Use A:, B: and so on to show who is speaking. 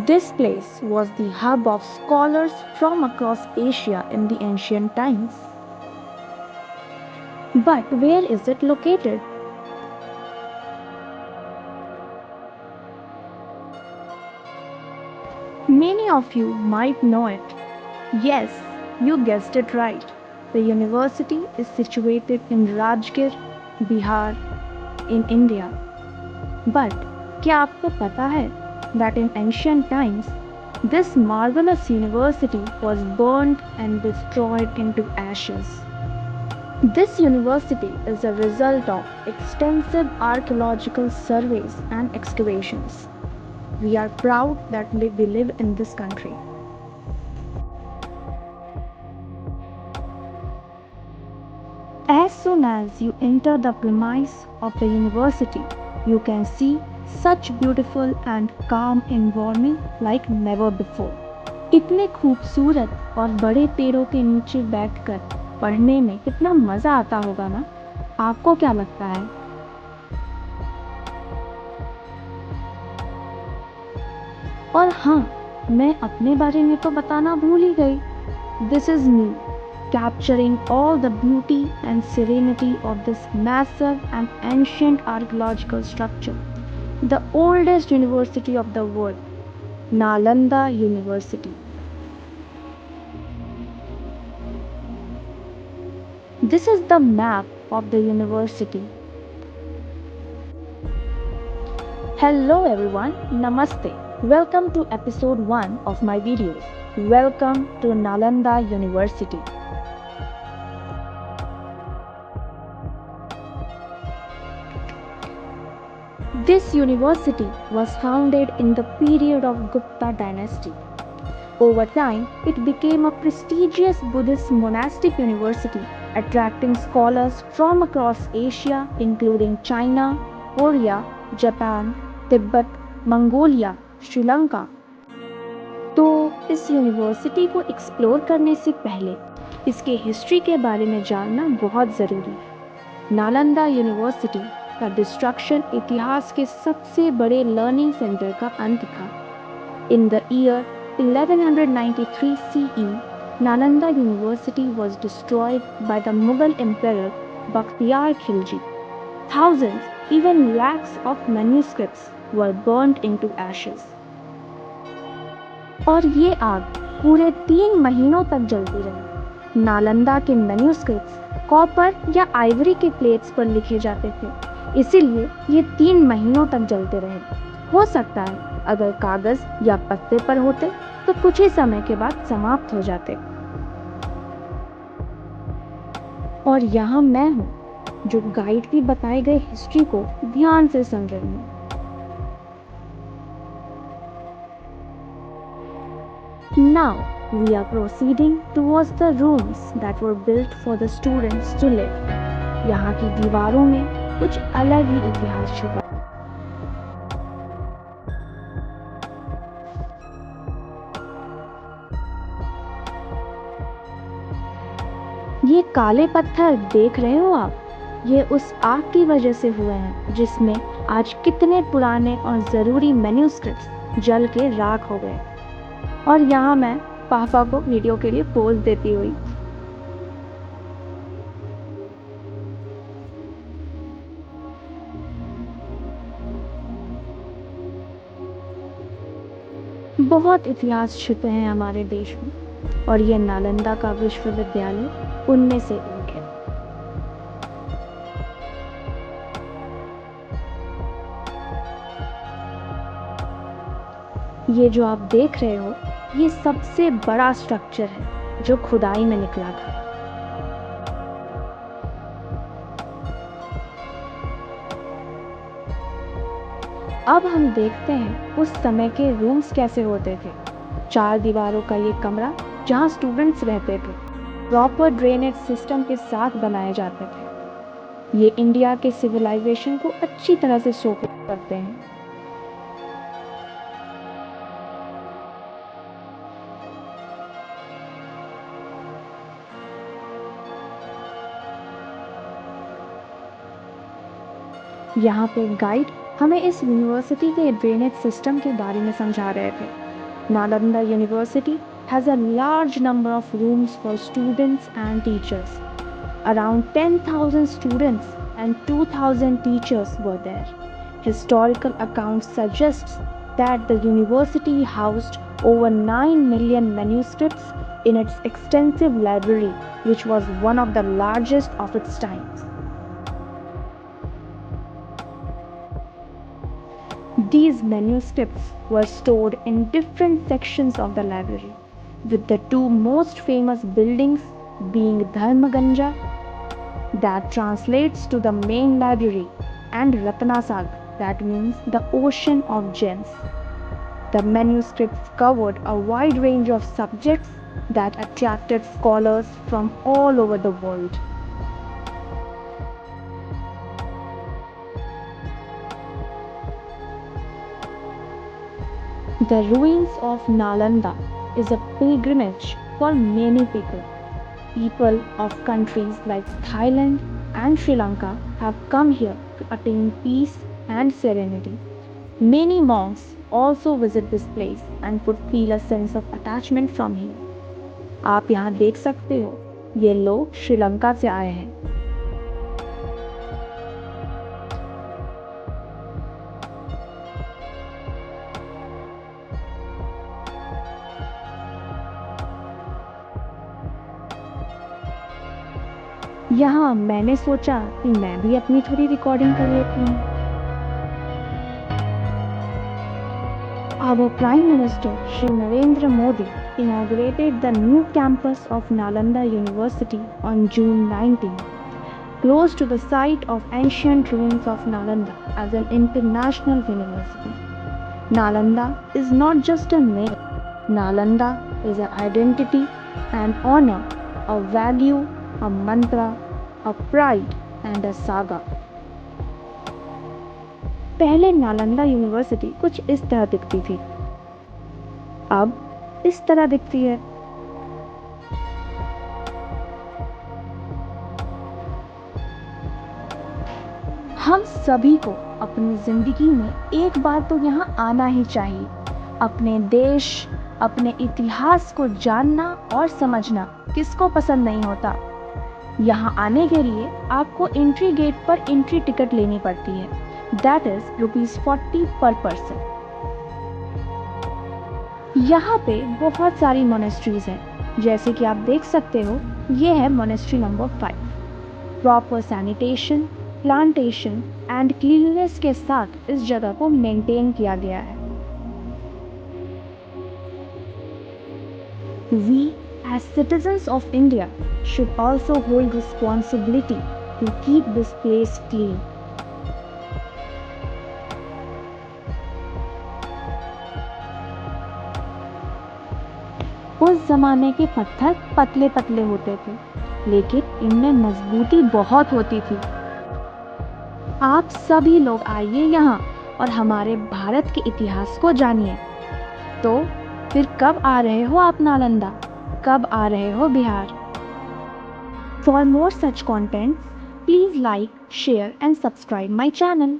A: This place was the hub of scholars from across Asia in the ancient times. But where is it located? Many of you might know it. Yes, you guessed it right. The university is situated in Rajgir, Bihar, in India. But क्या आपको पता है that in ancient times this marvelous university was burnt and destroyed into ashes? This university is a result of extensive archaeological surveys and excavations. We are proud that we live in this country. As soon as you enter the premise of the university, you can see such beautiful and calm environment like never before. इतने खूबसूरत और बड़े पेड़ों के नीचे बैठकर पढ़ने में कितना मज़ा आता होगा ना? आपको क्या लगता है? और हाँ, मैं अपने बारे में तो बताना भूल ही गई. This is me, capturing all the beauty and serenity of this massive and ancient archaeological structure, the oldest university of the world, Nalanda University. This is the map of the university. Hello everyone, Namaste. Welcome to episode 1 of my videos. Welcome to Nalanda University. This university was founded in the period of Gupta dynasty. Over time, it became a prestigious Buddhist monastic university, attracting scholars from across Asia, including China, Korea, Japan, Tibet, Mongolia, Sri Lanka. तो इस university को explore करने से पहले इसके history के बारे में जानना बहुत ज़रूरी है. नालंदा यूनिवर्सिटी का डिस्ट्रक्शन इतिहास के सबसे बड़े लर्निंग सेंटर का अंत था. In the year 1193 CE, Nalanda University was destroyed by the Mughal Emperor Bakhtiyar Khilji. Thousands, even lakhs of manuscripts were burnt into ashes. और ये आग पूरे 3 महीनों तक जलती रही. नालंदा के मैन्युस्क्रिप्ट्स कॉपर या आइवरी के प्लेट्स पर लिखे जाते थे, इसीलिए ये 3 महीनों तक जलते रहे. हो सकता है अगर कागज या पत्ते पर होते तो कुछ ही समय के बाद समाप्त हो जाते. और यहाँ मैं हूँ जो गाइड की बताए गए हिस्ट्री को ध्यान से सुन रही हूँ. Now we are proceeding towards the rooms that were built for the students to live. यहाँ की दीवारों में कुछ अलग ही इतिहास छुपा. ये काले पत्थर देख रहे हो आप, ये उस आग की वजह से हुए हैं जिसमें आज कितने पुराने और ज़रूरी मैन्युस्क्रिप्ट्स जल के राख हो गए. और यहाँ मैं पापा को वीडियो के लिए पोज देती हुई. बहुत इतिहास छुपे हैं हमारे देश में और ये नालंदा का विश्वविद्यालय उनमें से एक है. ये जो आप देख रहे हो, ये सबसे बड़ा स्ट्रक्चर है जो खुदाई में निकला था. अब हम देखते हैं उस समय के रूम्स कैसे होते थे. 4 दीवारों का ये कमरा जहाँ स्टूडेंट्स रहते थे, प्रॉपर ड्रेनेज सिस्टम के साथ बनाए जाते थे. ये इंडिया के सिविलाइजेशन को अच्छी तरह से शो करते हैं. यहाँ पे गाइड हमें इस यूनिवर्सिटी के ड्रेनेज सिस्टम के बारे में समझा रहे थे. Nalanda University has a large number of rooms for students and teachers. Around 10,000 students and 2,000 teachers were there. Historical accounts suggest that the university housed over 9 million manuscripts in its extensive library, which was one of the largest of its time. These manuscripts were stored in different sections of the library, with the two most famous buildings being Dharmaganja, that translates to the main library, and Ratnasagar, that means the ocean of gems. The manuscripts covered a wide range of subjects that attracted scholars from all over the world. The ruins of Nalanda is a pilgrimage for many people. People of countries like Thailand and Sri Lanka have come here to attain peace and serenity. Many monks also visit this place and could feel a sense of attachment from here. आप यहाँ देख सकते हो, ये लोग श्रीलंका से आए हैं. यहाँ मैंने सोचा कि मैं भी अपनी थोड़ी रिकॉर्डिंग कर लेती हूँ. Our Prime Minister Shri Narendra Modi inaugurated the new campus of Nalanda University on June 19, close to the site of ancient ruins of Nalanda as an international university. Nalanda is not just a name. Nalanda is an identity, an honor, a value, a mantra, a pride and a saga. पहले Nalanda university कुछ इस तरह दिखती थी, अब इस तरह दिखती है. हम सभी को अपनी जिंदगी में एक बार तो यहाँ आना ही चाहिए. अपने देश, अपने इतिहास को जानना और समझना किसको पसंद नहीं होता. यहाँ आने के लिए आपको एंट्री गेट पर एंट्री टिकट लेनी पड़ती है. दैट इज ₹40 पर पर्सन. यहाँ पे बहुत सारी मोनेस्ट्रीज हैं, जैसे कि आप देख सकते हो. ये है monastery number 5. Proper sanitation, plantation and cleanness के साथ इस जगह को मेंटेन किया गया है. We as citizens of India should also hold responsibility to keep this place clean. उस जमाने के पत्थर पतले पतले होते थे, लेकिन इनमें मजबूती बहुत होती थी. आप सभी लोग आइए यहाँ और हमारे भारत के इतिहास को जानिए. तो फिर कब आ रहे हो आप नालंदा? कब आ रहे हो Bihar? For more such contents, please like, share and subscribe my channel.